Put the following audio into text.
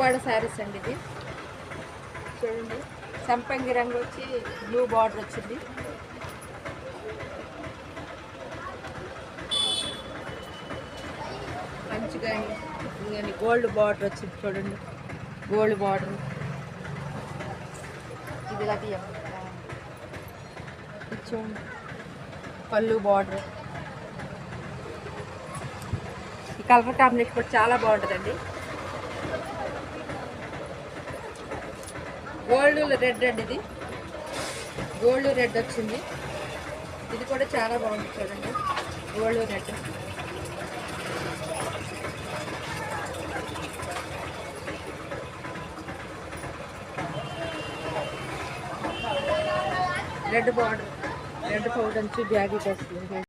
విజయవాడ శారీస్ అండి. ఇది చూడండి, సంపంగి రంగు వచ్చి బ్లూ బార్డర్ వచ్చింది. మంచిగా గోల్డ్ బార్డర్ వచ్చింది. చూడండి, గోల్డ్ బార్డర్. ఇది అది చూడండి, పళ్ళు బార్డర్. ఈ కలర్ కాంబినేషన్ కూడా చాలా బాగుంటుందండి. గోల్డ్ రెడ్ అండి. ఇది గోల్డ్ రెడ్ వచ్చింది. ఇది కూడా చాలా బాగుంది. చూడండి, gold red. Red border, red powder నుంచి బ్యాగ్ వస్తుంది.